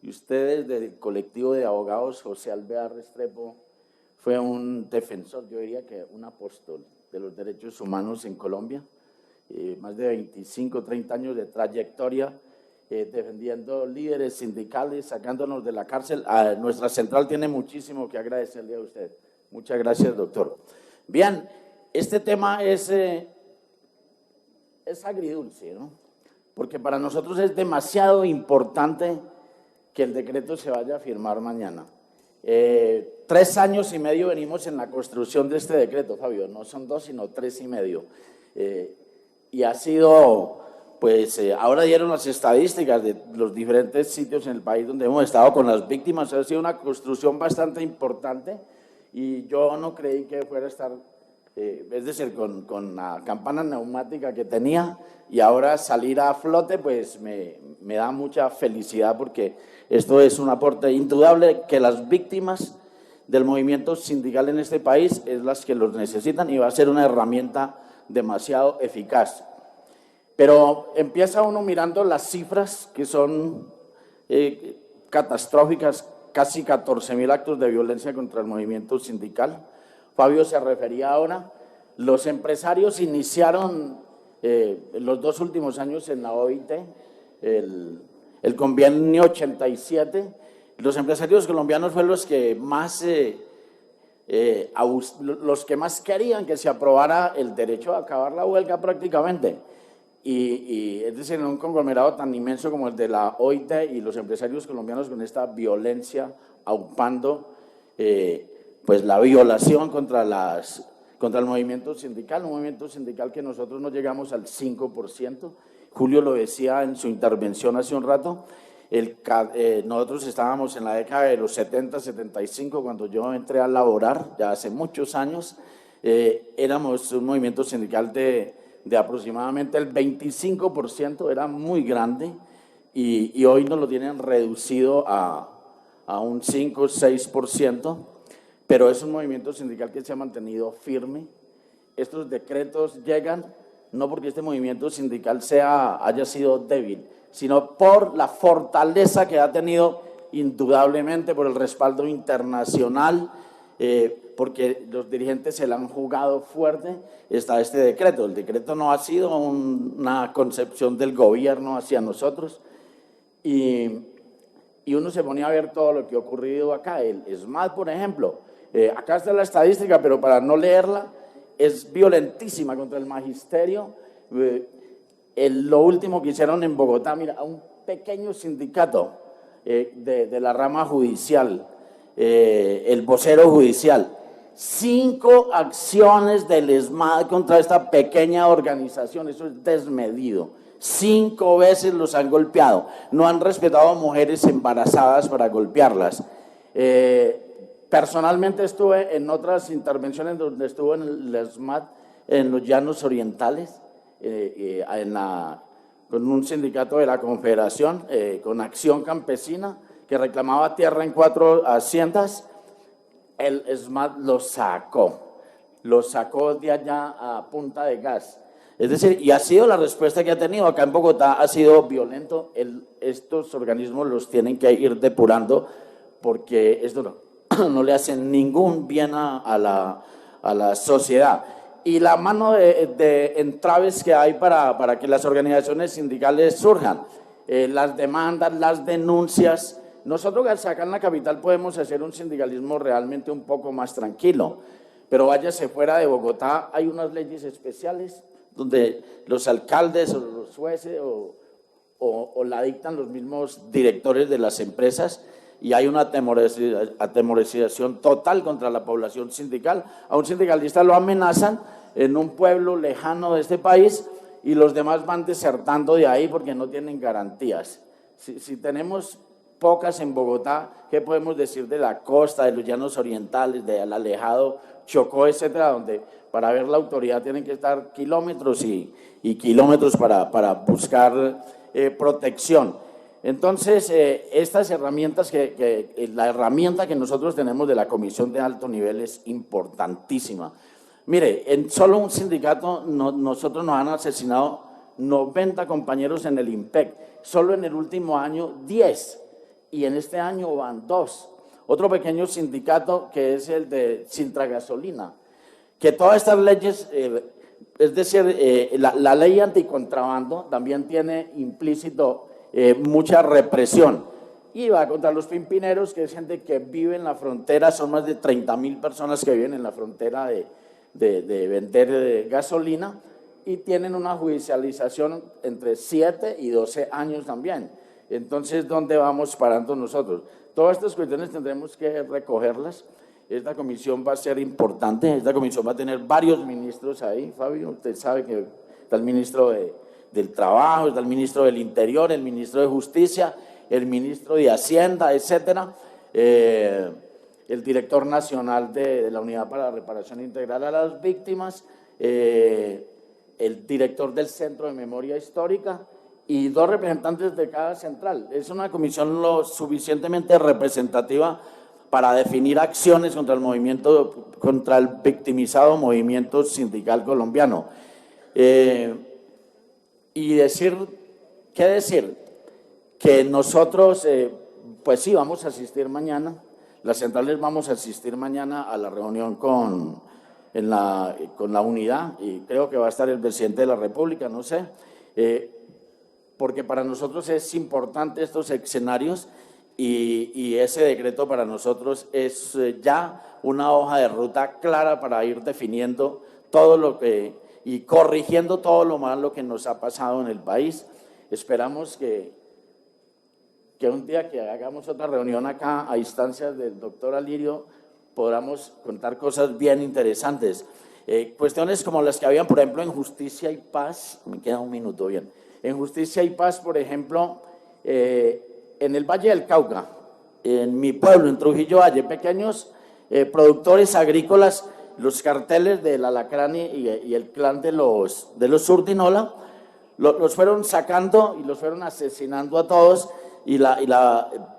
y ustedes del colectivo de abogados. José Alvear Restrepo fue un defensor, yo diría que un apóstol de los derechos humanos en Colombia, más de 25, 30 años de trayectoria, defendiendo líderes sindicales, sacándonos de la cárcel. Nuestra central tiene muchísimo que agradecerle a usted. Muchas gracias, doctor. Bien, este tema es agridulce, ¿no? Porque para nosotros es demasiado importante que el decreto se vaya a firmar mañana. 3 años y medio venimos en la construcción de este decreto, Fabio, no son 2, sino 3 y medio. Y ha sido, pues, ahora dieron las estadísticas de los diferentes sitios en el país donde hemos estado con las víctimas. Ha sido una construcción bastante importante, y yo no creí que fuera a estar, es decir, con la campana neumática que tenía, y ahora salir a flote, pues me da mucha felicidad, porque esto es un aporte indudable que las víctimas del movimiento sindical en este país es las que los necesitan, y va a ser una herramienta demasiado eficaz. Pero empieza uno mirando las cifras, que son catastróficas. Casi 14.000 actos de violencia contra el movimiento sindical. Fabio se refería ahora, los empresarios iniciaron los 2 últimos años en la OIT, el convenio 87. Los empresarios colombianos fueron los que más querían que se aprobara el derecho a acabar la huelga prácticamente. y es decir, en un conglomerado tan inmenso como el de la OIT y los empresarios colombianos con esta violencia aupando pues la violación contra el movimiento sindical, un movimiento sindical que nosotros no llegamos al 5%. Julio lo decía en su intervención hace un rato, nosotros estábamos en la década de los 70, 75, cuando yo entré a laborar, ya hace muchos años, éramos un movimiento sindical de aproximadamente el 25%, era muy grande, y hoy nos lo tienen reducido a un 5 o 6%, pero es un movimiento sindical que se ha mantenido firme. Estos decretos llegan no porque este movimiento sindical haya sido débil, sino por la fortaleza que ha tenido indudablemente, por el respaldo internacional, porque los dirigentes se la han jugado fuerte. Está este decreto. El decreto no ha sido una concepción del gobierno hacia nosotros, y uno se ponía a ver todo lo que ha ocurrido acá. El SMAD, por ejemplo, acá está la estadística, pero para no leerla, es violentísima contra el magisterio. Lo último que hicieron en Bogotá, mira, a un pequeño sindicato de la rama judicial, el vocero judicial, 5 acciones del ESMAD contra esta pequeña organización. Eso es desmedido. 5 veces los han golpeado. No han respetado a mujeres embarazadas para golpearlas. Personalmente estuve en otras intervenciones donde estuvo en el ESMAD en los Llanos Orientales, con un sindicato de la Confederación, con Acción Campesina, que reclamaba tierra en 4 haciendas. El ESMAD lo sacó de allá a punta de gas. Es decir, y ha sido la respuesta que ha tenido. Acá en Bogotá ha sido violento. Estos organismos los tienen que ir depurando, porque esto no le hace ningún bien a la sociedad. Y la mano de entraves que hay para que las organizaciones sindicales surjan, las demandas, las denuncias. Nosotros acá en la capital podemos hacer un sindicalismo realmente un poco más tranquilo, pero váyase fuera de Bogotá, hay unas leyes especiales donde los alcaldes o los jueces o la dictan los mismos directores de las empresas, y hay una atemorización total contra la población sindical. A un sindicalista lo amenazan en un pueblo lejano de este país y los demás van desertando de ahí porque no tienen garantías. Si tenemos pocas en Bogotá, ¿qué podemos decir de la costa, de los Llanos Orientales, del alejado Chocó, etcétera, donde para ver la autoridad tienen que estar kilómetros y kilómetros para buscar protección? Entonces, estas herramientas, la herramienta que nosotros tenemos de la Comisión de Alto Nivel es importantísima. Mire, en solo un sindicato nosotros nos han asesinado 90 compañeros en el IMPEC, solo en el último año 10, y en este año van 2. Otro pequeño sindicato que es el de Sintragasolina, que todas estas leyes, es decir, la ley anticontrabando también tiene implícito mucha represión, y va contra los pimpineros, que es gente que vive en la frontera. Son más de 30.000 personas que viven en la frontera de vender gasolina, y tienen una judicialización entre 7 y 12 años también. Entonces, ¿dónde vamos parando nosotros? Todas estas cuestiones tendremos que recogerlas. Esta comisión va a ser importante. Esta comisión va a tener varios ministros ahí. Fabio, usted sabe que está el ministro del Trabajo, está el ministro del Interior, el ministro de Justicia, el ministro de Hacienda, etcétera, el director nacional de la Unidad para la Reparación Integral a las Víctimas, el director del Centro de Memoria Histórica y 2 representantes de cada central. Es una comisión lo suficientemente representativa para definir acciones contra el victimizado movimiento sindical colombiano. Y ¿qué decir? Que nosotros, pues sí, vamos a asistir mañana, las centrales vamos a asistir mañana a la reunión con la unidad, y creo que va a estar el presidente de la República, no sé, porque para nosotros es importante estos escenarios, y ese decreto para nosotros es ya una hoja de ruta clara para ir definiendo todo lo que y corrigiendo todo lo malo que nos ha pasado en el país. Esperamos que un día que hagamos otra reunión acá a instancias del doctor Alirio podamos contar cosas bien interesantes. Cuestiones como las que habían, por ejemplo, en Justicia y Paz, me queda un minuto bien, en Justicia y Paz, por ejemplo, en el Valle del Cauca, en mi pueblo, en Trujillo Valle, pequeños productores agrícolas, los carteles del Alacrán y el clan de los Urdinola, los fueron sacando y los fueron asesinando a todos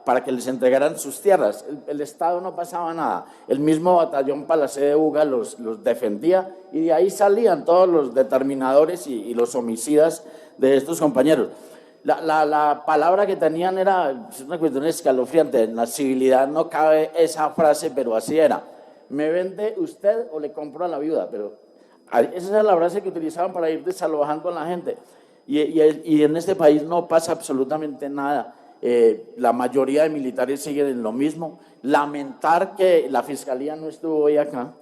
para que les entregaran sus tierras. El Estado no pasaba nada. El mismo batallón Palacé de Buga los defendía y de ahí salían todos los determinadores y los homicidas de estos compañeros. La palabra que tenían es una cuestión escalofriante. En la civilidad no cabe esa frase, pero así era. ¿Me vende usted o le compro a la viuda? Pero esa era la frase que utilizaban para ir desalojando a la gente. Y en este país no pasa absolutamente nada. La mayoría de militares siguen en lo mismo. Lamentar que la Fiscalía no estuvo hoy acá.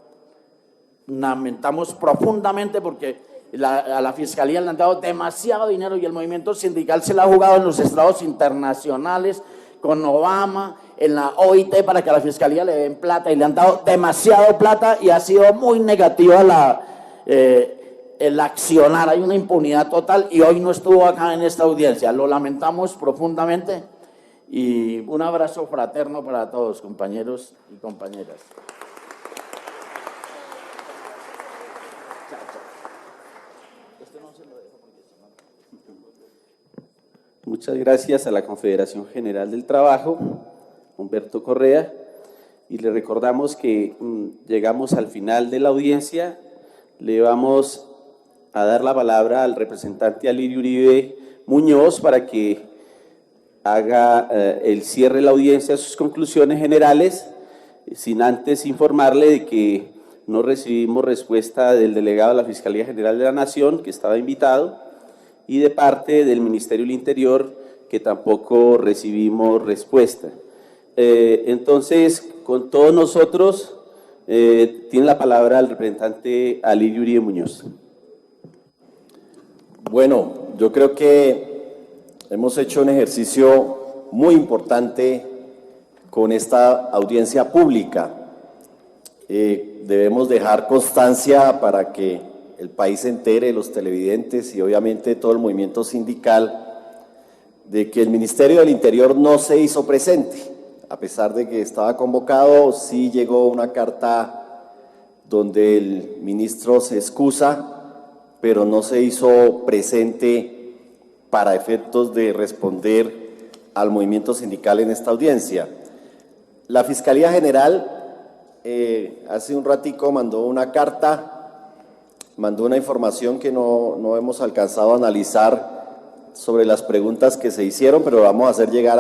Lamentamos profundamente porque a la Fiscalía le han dado demasiado dinero y el movimiento sindical se la ha jugado en los estrados internacionales, con Obama, en la OIT, para que a la Fiscalía le den plata, y le han dado demasiado plata y ha sido muy negativa el accionar. Hay una impunidad total y hoy no estuvo acá en esta audiencia. Lo lamentamos profundamente y un abrazo fraterno para todos, compañeros y compañeras. Muchas gracias a la Confederación General del Trabajo, Humberto Correa, y le recordamos que llegamos al final de la audiencia. Le vamos a dar la palabra al representante Alirio Uribe Muñoz para que haga el cierre de la audiencia, sus conclusiones generales, sin antes informarle de que no recibimos respuesta del delegado de la Fiscalía General de la Nación, que estaba invitado, y de parte del Ministerio del Interior, que tampoco recibimos respuesta. Entonces, con todos nosotros, tiene la palabra el representante Alirio Uribe Muñoz. Bueno, yo creo que hemos hecho un ejercicio muy importante con esta audiencia pública. Debemos dejar constancia para que el país se entere, los televidentes y obviamente todo el movimiento sindical, de que el Ministerio del Interior no se hizo presente. A pesar de que estaba convocado, sí llegó una carta donde el ministro se excusa, pero no se hizo presente para efectos de responder al movimiento sindical en esta audiencia. La Fiscalía General hace un ratico mandó una carta, mandó una información que no hemos alcanzado a analizar sobre las preguntas que se hicieron, pero vamos a hacer llegar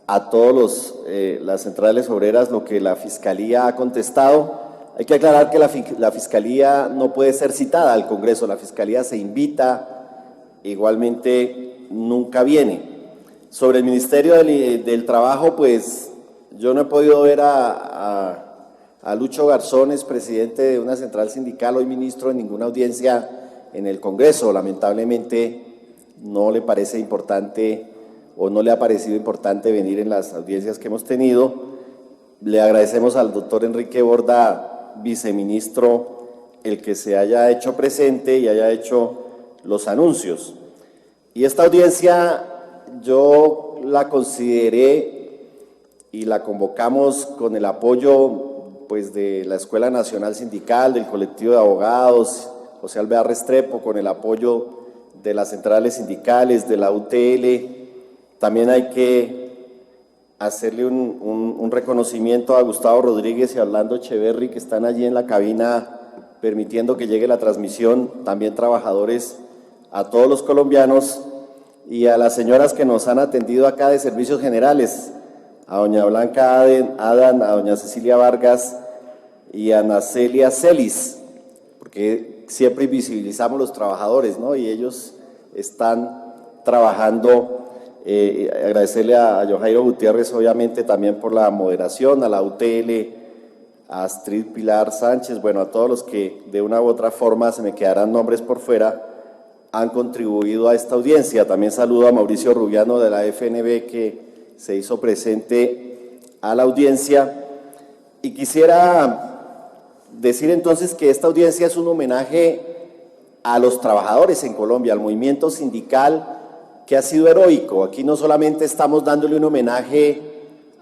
a todos las centrales obreras lo que la Fiscalía ha contestado. Hay que aclarar que la Fiscalía no puede ser citada al Congreso, la Fiscalía se invita, igualmente nunca viene. Sobre el Ministerio del Trabajo, pues yo no he podido ver a Lucho Garzón, es presidente de una central sindical, hoy ministro, en ninguna audiencia en el Congreso. Lamentablemente no le parece importante o no le ha parecido importante venir en las audiencias que hemos tenido. Le agradecemos al doctor Enrique Borda, viceministro, el que se haya hecho presente y haya hecho los anuncios. Y esta audiencia yo la consideré y la convocamos con el apoyo pues de la Escuela Nacional Sindical, del colectivo de abogados, José Alvear Restrepo, con el apoyo de las centrales sindicales, de la UTL. También hay que hacerle un reconocimiento a Gustavo Rodríguez y a Orlando Echeverry, que están allí en la cabina permitiendo que llegue la transmisión, también trabajadores, a todos los colombianos, y a las señoras que nos han atendido acá de servicios generales, a doña Blanca Adán, a doña Cecilia Vargas y a Ana Celia Celis, porque siempre visibilizamos los trabajadores, ¿no? Y ellos están trabajando. Agradecerle a Johairo Gutiérrez, obviamente, también por la moderación, a la UTL, a Astrid Pilar Sánchez, bueno, a todos los que de una u otra forma, se me quedarán nombres por fuera, han contribuido a esta audiencia. También saludo a Mauricio Rubiano de la FNB, que se hizo presente a la audiencia. Y quisiera decir entonces que esta audiencia es un homenaje a los trabajadores en Colombia, al movimiento sindical que ha sido heroico. Aquí no solamente estamos dándole un homenaje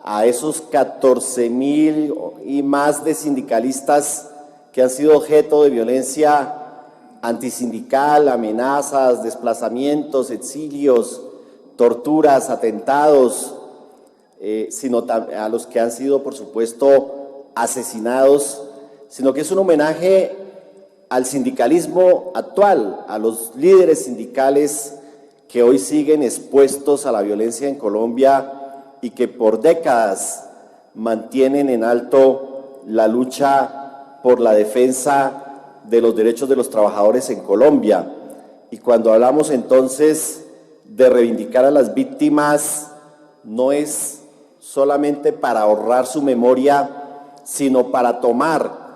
a esos 14.000 y más de sindicalistas que han sido objeto de violencia antisindical, amenazas, desplazamientos, exilios, torturas, atentados, sino a los que han sido, por supuesto, asesinados, sino que es un homenaje al sindicalismo actual, a los líderes sindicales que hoy siguen expuestos a la violencia en Colombia y que por décadas mantienen en alto la lucha por la defensa de los derechos de los trabajadores en Colombia. Y cuando hablamos entonces de reivindicar a las víctimas, no es solamente para honrar su memoria, sino para tomar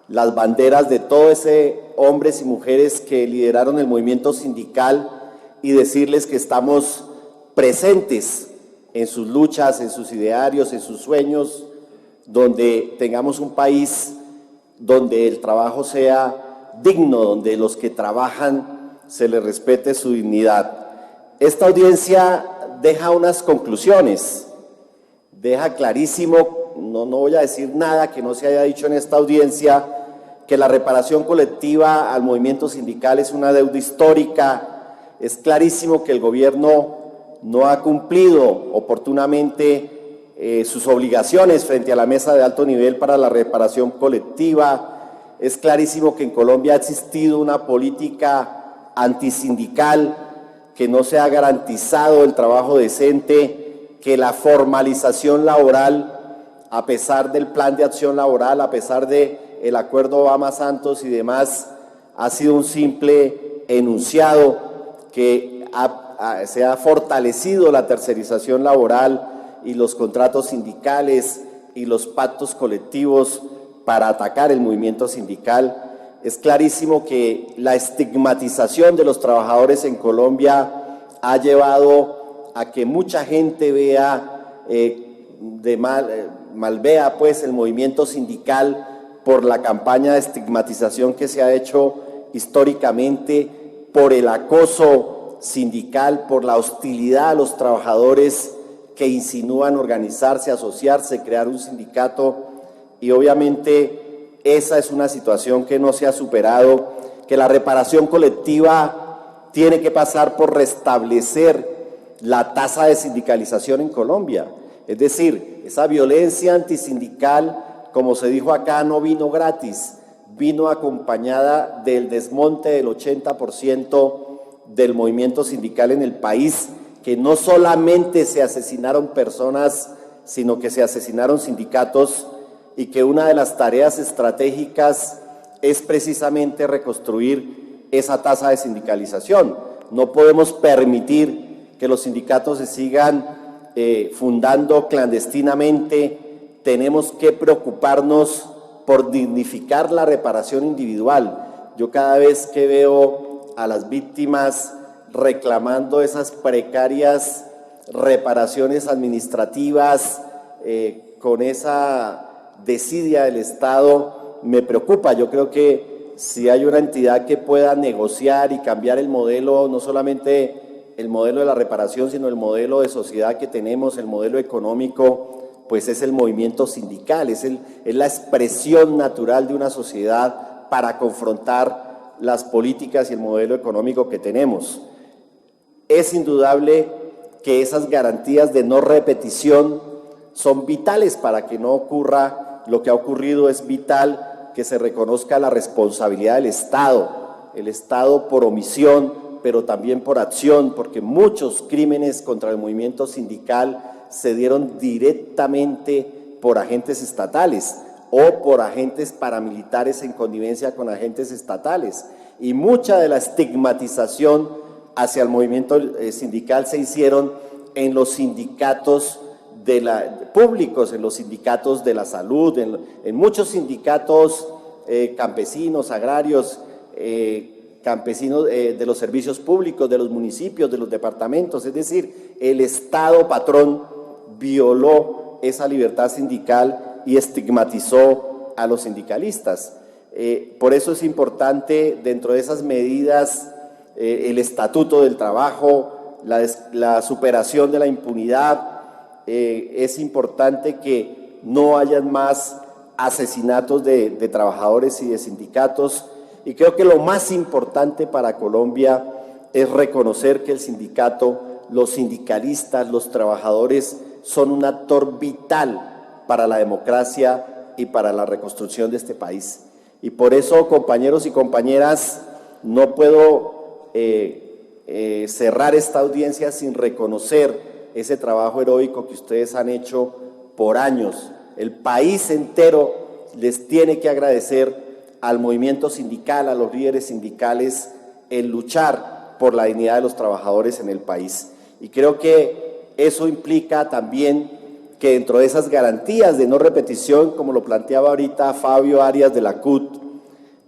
las banderas de todos esos hombres y mujeres que lideraron el movimiento sindical y decirles que estamos presentes en sus luchas, en sus idearios, en sus sueños, donde tengamos un país donde el trabajo sea digno, donde los que trabajan se les respete su dignidad. Esta audiencia deja unas conclusiones, deja clarísimo, no voy a decir nada que no se haya dicho en esta audiencia, que la reparación colectiva al movimiento sindical es una deuda histórica. Es clarísimo que el gobierno no ha cumplido oportunamente sus obligaciones frente a la mesa de alto nivel para la reparación colectiva. Es clarísimo que en Colombia ha existido una política antisindical, que no se ha garantizado el trabajo decente, que la formalización laboral, a pesar del plan de acción laboral, a pesar del acuerdo Obama-Santos y demás, ha sido un simple enunciado, que se ha fortalecido la tercerización laboral y los contratos sindicales y los pactos colectivos para atacar el movimiento sindical. Es clarísimo que la estigmatización de los trabajadores en Colombia ha llevado a que mucha gente vea malvea pues el movimiento sindical por la campaña de estigmatización que se ha hecho históricamente, por el acoso sindical, por la hostilidad a los trabajadores que insinúan organizarse, asociarse, crear un sindicato, y obviamente esa es una situación que no se ha superado, que la reparación colectiva tiene que pasar por restablecer la tasa de sindicalización en Colombia. Es decir, esa violencia antisindical, como se dijo acá, no vino gratis, vino acompañada del desmonte del 80% del movimiento sindical en el país, que no solamente se asesinaron personas, sino que se asesinaron sindicatos, y que una de las tareas estratégicas es precisamente reconstruir esa tasa de sindicalización. No podemos permitir que los sindicatos se sigan fundando clandestinamente. Tenemos que preocuparnos por dignificar la reparación individual. Yo cada vez que veo a las víctimas reclamando esas precarias reparaciones administrativas, con esa desidia del Estado, me preocupa. Yo creo que si hay una entidad que pueda negociar y cambiar el modelo, no solamente el modelo de la reparación, sino el modelo de sociedad que tenemos, el modelo económico, pues es el movimiento sindical, es la expresión natural de una sociedad para confrontar las políticas y el modelo económico que tenemos. Es indudable que esas garantías de no repetición son vitales para que no ocurra lo que ha ocurrido. Es vital que se reconozca la responsabilidad del Estado, el Estado por omisión, pero también por acción, porque muchos crímenes contra el movimiento sindical se dieron directamente por agentes estatales o por agentes paramilitares en connivencia con agentes estatales, y mucha de la estigmatización hacia el movimiento sindical se hicieron en los sindicatos públicos, en los sindicatos de la salud, en muchos sindicatos campesinos, agrarios, campesinos de los servicios públicos, de los municipios, de los departamentos. Es decir, el Estado patrón violó esa libertad sindical y estigmatizó a los sindicalistas. Por eso es importante, dentro de esas medidas, el Estatuto del Trabajo, la superación de la impunidad. Es importante que no hayan más asesinatos de trabajadores y de sindicatos, y creo que lo más importante para Colombia es reconocer que el sindicato, los sindicalistas, los trabajadores son un actor vital para la democracia y para la reconstrucción de este país. Y por eso, compañeros y compañeras, no puedo cerrar esta audiencia sin reconocer ese trabajo heroico que ustedes han hecho por años. El país entero les tiene que agradecer al movimiento sindical, a los líderes sindicales, el luchar por la dignidad de los trabajadores en el país. Y creo que eso implica también que dentro de esas garantías de no repetición, como lo planteaba ahorita Fabio Arias de la CUT,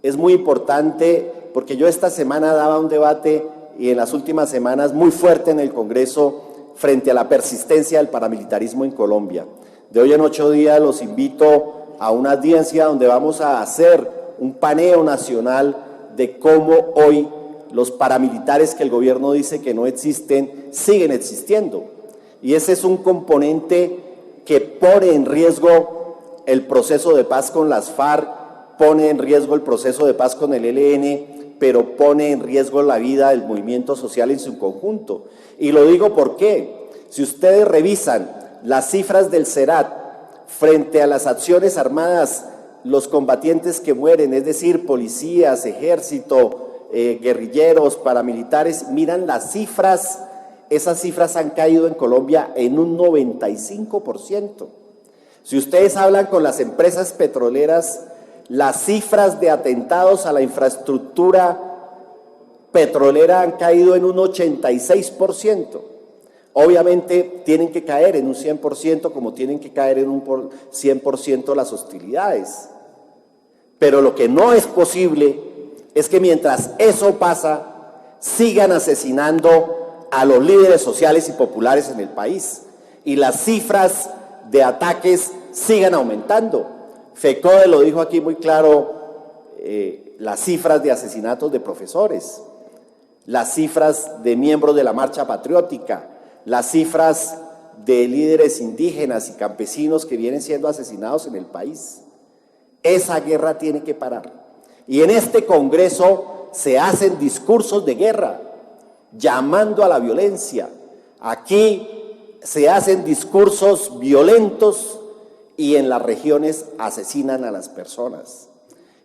es muy importante, porque yo esta semana daba un debate y en las últimas semanas muy fuerte en el Congreso frente a la persistencia del paramilitarismo en Colombia. De hoy en 8 días los invito a una audiencia donde vamos a hacer un paneo nacional de cómo hoy los paramilitares que el gobierno dice que no existen, siguen existiendo. Y ese es un componente que pone en riesgo el proceso de paz con las FARC, pone en riesgo el proceso de paz con el ELN, pero pone en riesgo la vida del movimiento social en su conjunto. Y lo digo porque, si ustedes revisan las cifras del CERAT frente a las acciones armadas, los combatientes que mueren, es decir, policías, ejército, guerrilleros, paramilitares, miran las cifras, esas cifras han caído en Colombia en un 95%. Si ustedes hablan con las empresas petroleras, las cifras de atentados a la infraestructura petrolera han caído en un 86%. Obviamente tienen que caer en un 100%, como tienen que caer en un 100% las hostilidades. Pero lo que no es posible es que mientras eso pasa, sigan asesinando a los líderes sociales y populares en el país y las cifras de ataques sigan aumentando. FECODE lo dijo aquí muy claro, las cifras de asesinatos de profesores, las cifras de miembros de la Marcha Patriótica, las cifras de líderes indígenas y campesinos que vienen siendo asesinados en el país. Esa guerra tiene que parar. Y en este Congreso se hacen discursos de guerra, llamando a la violencia. Aquí se hacen discursos violentos y en las regiones asesinan a las personas.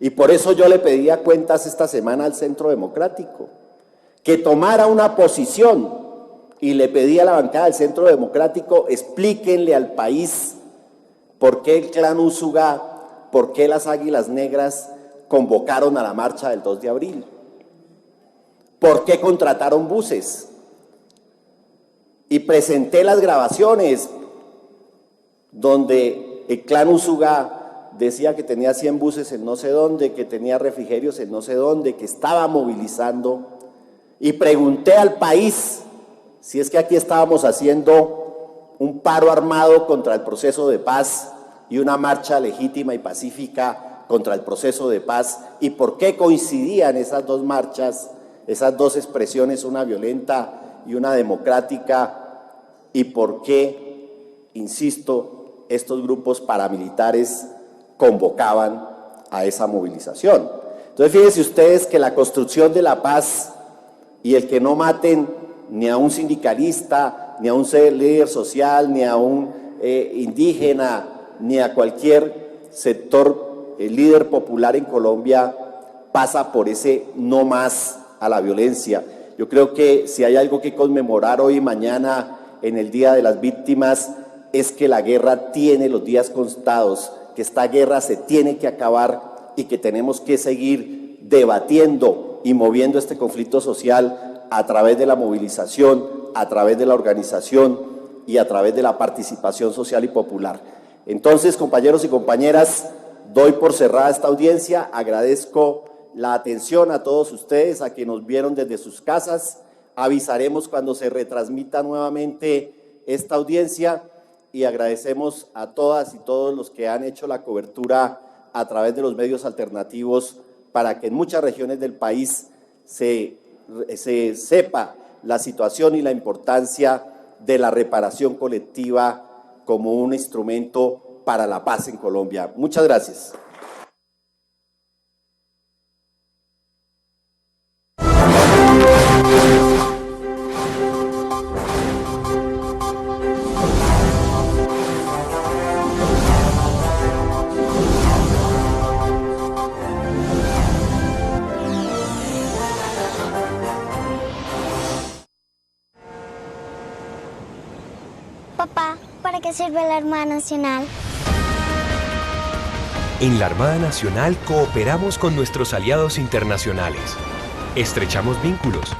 Y por eso yo le pedía cuentas esta semana al Centro Democrático, que tomara una posición. Y le pedí a la bancada del Centro Democrático, explíquenle al país por qué el Clan Úsuga, por qué las Águilas Negras convocaron a la marcha del 2 de abril. ¿Por qué contrataron buses? Y presenté las grabaciones donde el Clan Úsuga decía que tenía 100 buses en no sé dónde, que tenía refrigerios en no sé dónde, que estaba movilizando. Y pregunté al país si es que aquí estábamos haciendo un paro armado contra el proceso de paz y una marcha legítima y pacífica contra el proceso de paz, y por qué coincidían esas dos marchas, esas dos expresiones, una violenta y una democrática, y por qué, insisto, estos grupos paramilitares convocaban a esa movilización. Entonces, fíjense ustedes que la construcción de la paz y el que no maten ni a un sindicalista, ni a un líder social, ni a un indígena, ni a cualquier sector líder popular en Colombia, pasa por ese no más a la violencia. Yo creo que si hay algo que conmemorar hoy y mañana en el Día de las Víctimas, es que la guerra tiene los días contados, que esta guerra se tiene que acabar y que tenemos que seguir debatiendo y moviendo este conflicto social a través de la movilización, a través de la organización, y a través de la participación social y popular. Entonces, compañeros y compañeras, doy por cerrada esta audiencia, agradezco la atención a todos ustedes, a quienes nos vieron desde sus casas, avisaremos cuando se retransmita nuevamente esta audiencia y agradecemos a todas y todos los que han hecho la cobertura a través de los medios alternativos para que en muchas regiones del país se sepa la situación y la importancia de la reparación colectiva como un instrumento para la paz en Colombia. Muchas gracias. Papá, ¿para qué sirve la Armada Nacional? En la Armada Nacional cooperamos con nuestros aliados internacionales, estrechamos vínculos,